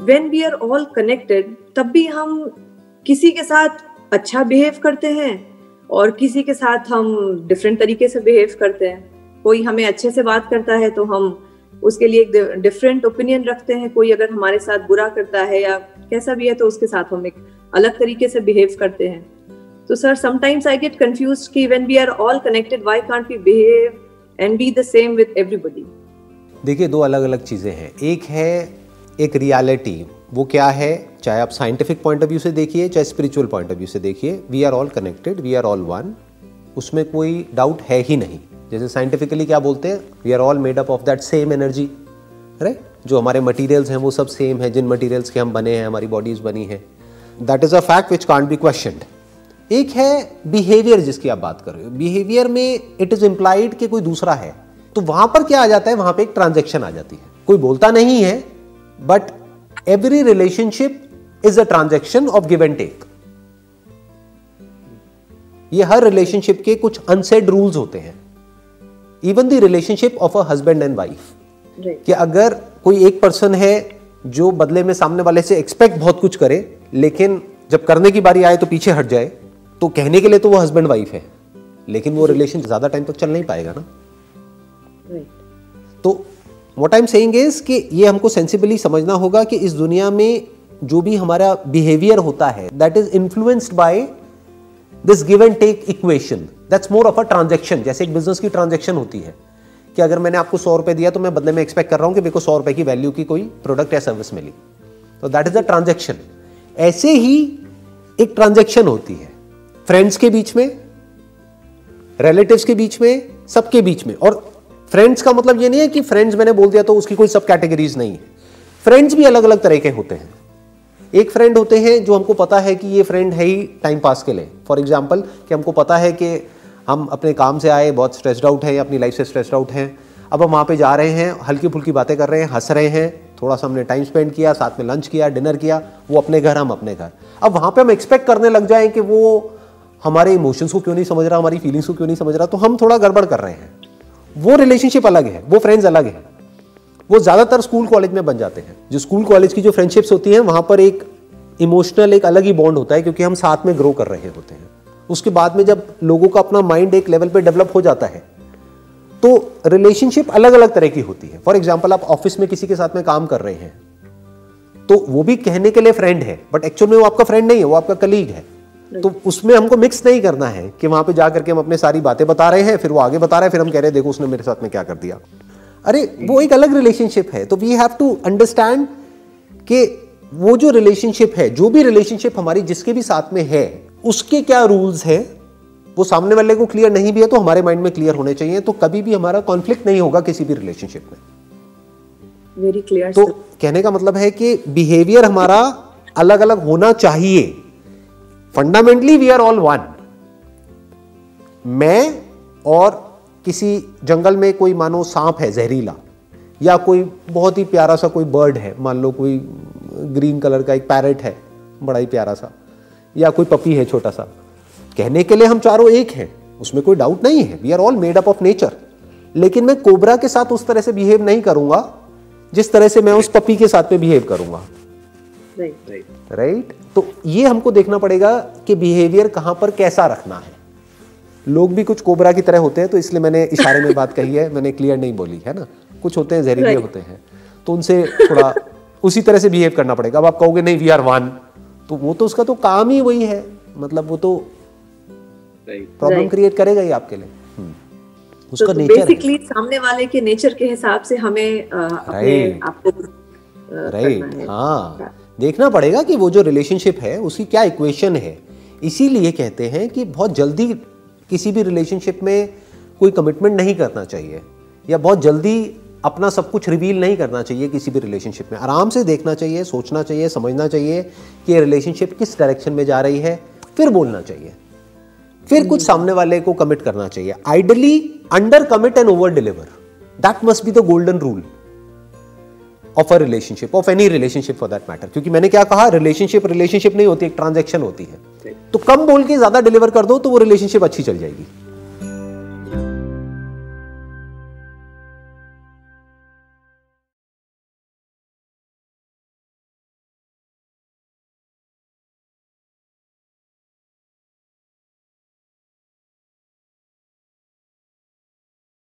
When we are all connected तब भी हम किसी के साथ अच्छा बिहेव करते हैं और किसी के साथ हम डिफरेंट तरीके से बिहेव करते हैं। कोई हमें अच्छे से बात करता है तो हम उसके लिए एक डिफरेंट ओपिनियन रखते हैं, कोई अगर हमारे साथ बुरा करता है या कैसा भी है तो उसके साथ हम एक अलग तरीके से बिहेव करते हैं। तो sir sometimes I get confused कि when we are all connected why can't we behave and be the same with everybody. देखिए, दो अलग अलग चीज़ें हैं। एक है एक रियलिटी, वो क्या है, चाहे आप साइंटिफिक पॉइंट ऑफ व्यू से देखिए चाहे स्पिरिचुअल पॉइंट ऑफ व्यू से देखिए, we are all connected, we are all one, उसमें कोई डाउट है ही नहीं। जैसे साइंटिफिकली क्या बोलते हैं, we are all made up of that same energy, right. जो हमारे मटेरियल्स हैं वो सब सेम है, जिन मटेरियल्स के हम बने हैं, हमारी बॉडीज बनी है, that is a fact which can't be questioned. एक है बिहेवियर जिसकी आप बात कर रहे हो। बिहेवियर में इट इज इम्प्लाइड कि कोई दूसरा है, तो वहां पर क्या आ जाता है, वहां पे एक ट्रांजैक्शन आ जाती है। कोई बोलता नहीं है but every relationship is a transaction of give and take. ये हर रिलेशनशिप के कुछ अनसेड रूल्स होते हैं। Even the relationship of a husband and wife, कि अगर कोई एक पर्सन है जो बदले में सामने वाले से एक्सपेक्ट बहुत कुछ करे लेकिन जब करने की बारी आए तो पीछे हट जाए, तो कहने के लिए तो वो हस्बैंड वाइफ है लेकिन वो रिलेशन ज्यादा टाइम तक चल नहीं पाएगा ना। तो what I am saying is कि ये हमको सेंसिबली समझना होगा कि इस दुनिया में जो भी हमारा बिहेवियर होता है that is influenced by this give and take equation, that's more of a transaction. जैसे एक बिजनेस की ट्रांजैक्शन होती है कि अगर मैंने आपको 100 रुपए दिया तो मैं बदले में एक्सपेक्ट कर रहा हूं कि मेरे को 100 रुपए की वैल्यू की कोई प्रोडक्ट या सर्विस मिली, तो दैट इज अ ट्रांजैक्शन। ऐसे ही एक ट्रांजैक्शन होती है फ्रेंड्स के बीच में, रिलेटिव्स के बीच में, सबके बीच में। और फ्रेंड्स का मतलब ये नहीं है कि फ्रेंड्स मैंने बोल दिया तो उसकी कोई सब कैटेगरीज नहीं है। फ्रेंड्स भी अलग अलग तरह के होते हैं। एक फ्रेंड होते हैं जो हमको पता है कि ये फ्रेंड है ही टाइम पास के लिए। फॉर एग्जाम्पल कि हमको पता है कि हम अपने काम से आए, बहुत स्ट्रेस्ड आउट है या अपनी लाइफ से स्ट्रेस्ड आउट हैं, अब हम वहाँ पे जा रहे हैं, हल्की फुल्की बातें कर रहे हैं, हंस रहे हैं, थोड़ा सा हमने टाइम स्पेंड किया, साथ में लंच किया, डिनर किया, वो अपने घर, हम अपने घर। अब वहाँ पे हम एक्सपेक्ट करने लग जाएं कि वो हमारे इमोशंस को क्यों नहीं समझ रहा, हमारी फीलिंग्स को क्यों नहीं समझ रहा, तो हम थोड़ा गड़बड़ कर रहे हैं। वो रिलेशनशिप अलग है, वो फ्रेंड्स अलग है। वो ज़्यादातर स्कूल कॉलेज में बन जाते हैं। जो स्कूल कॉलेज की जो फ्रेंडशिप्स होती हैं वहाँ पर एक इमोशनल एक अलग ही बॉन्ड होता है क्योंकि हम साथ में ग्रो कर रहे होते हैं। उसके बाद में जब लोगों का अपना माइंड एक लेवल पे डेवलप हो जाता है तो रिलेशनशिप अलग अलग तरह की होती है। फॉर एग्जाम्पल आप ऑफिस में किसी के साथ में काम कर रहे हैं तो वो भी कहने के लिए फ्रेंड है बट एक्चुअल में वो आपका फ्रेंड नहीं है, वो आपका कलीग है। तो उसमें हमको मिक्स नहीं करना है कि वहां पे जाकर के हम अपने सारी बातें बता रहे हैं, फिर वो आगे बता रहे हैं, फिर हम कह रहे हैं देखो उसने मेरे साथ में क्या कर दिया। अरे वो एक अलग रिलेशनशिप है। तो वी हैव टू अंडरस्टैंड कि वो जो रिलेशनशिप है, जो भी रिलेशनशिप हमारी जिसके भी साथ में है, उसके क्या रूल्स हैं, वो सामने वाले को क्लियर नहीं भी है तो हमारे माइंड में क्लियर होने चाहिए। तो कभी भी हमारा कॉन्फ्लिक्ट नहीं होगा किसी भी रिलेशनशिप में। Very clear. तो कहने का मतलब है कि बिहेवियर हमारा अलग अलग होना चाहिए। Fundamentally we are all one. मैं और किसी जंगल में कोई मानो सांप है जहरीला, या कोई बहुत ही प्यारा सा कोई बर्ड है, मान लो कोई ग्रीन कलर का एक पैरेट है बड़ा ही प्यारा सा, या कोई पपी है छोटा सा, कहने के लिए हम चारों एक हैं, उसमें कोई डाउट नहीं है। We are all made up of nature. लेकिन मैं कोबरा के साथ उस तरह से बिहेव नहीं करूंगा जिस तरह से मैं उस पपी के साथ में बिहेव करूंगा। राइट। तो ये हमको देखना पड़ेगा कि बिहेवियर कहां पर कैसा रखना है। लोग भी कुछ कोबरा की तरह होते हैं, तो इसलिए मैंने इशारे में बात कही है, मैंने क्लियर नहीं बोली है ना। कुछ होते हैं जहरीले होते हैं, तो उनसे थोड़ा उसी तरह से बिहेव करना पड़ेगा। अब आप कहोगे नहीं वी आर वन, तो वो तो उसका तो काम ही वही है, मतलब वो तो प्रॉब्लम क्रिएट करेगा ही आपके लिए। उसका तो नेचर बेसिकली सामने वाले के नेचर के हिसाब से हमें अपने आपको राइट। हाँ, देखना पड़ेगा कि वो जो रिलेशनशिप है उसकी क्या इक्वेशन है। इसीलिए कहते हैं कि बहुत जल्दी किसी भी रिलेशनशिप में कोई कमिटमेंट नहीं करना चाहिए, या बहुत जल्दी अपना सब कुछ रिवील नहीं करना चाहिए किसी भी रिलेशनशिप में। आराम से देखना चाहिए, सोचना चाहिए, समझना चाहिए कि ये रिलेशनशिप किस डायरेक्शन में जा रही है, फिर बोलना चाहिए, फिर कुछ सामने वाले को कमिट करना चाहिए। Ideally under commit and over deliver, that must be the golden rule of a relationship, of any relationship for that matter. क्योंकि मैंने क्या कहा, रिलेशनशिप नहीं होती, एक ट्रांजैक्शन होती है। तो कम बोल के ज्यादा डिलीवर कर दो तो वो रिलेशनशिप अच्छी चल जाएगी।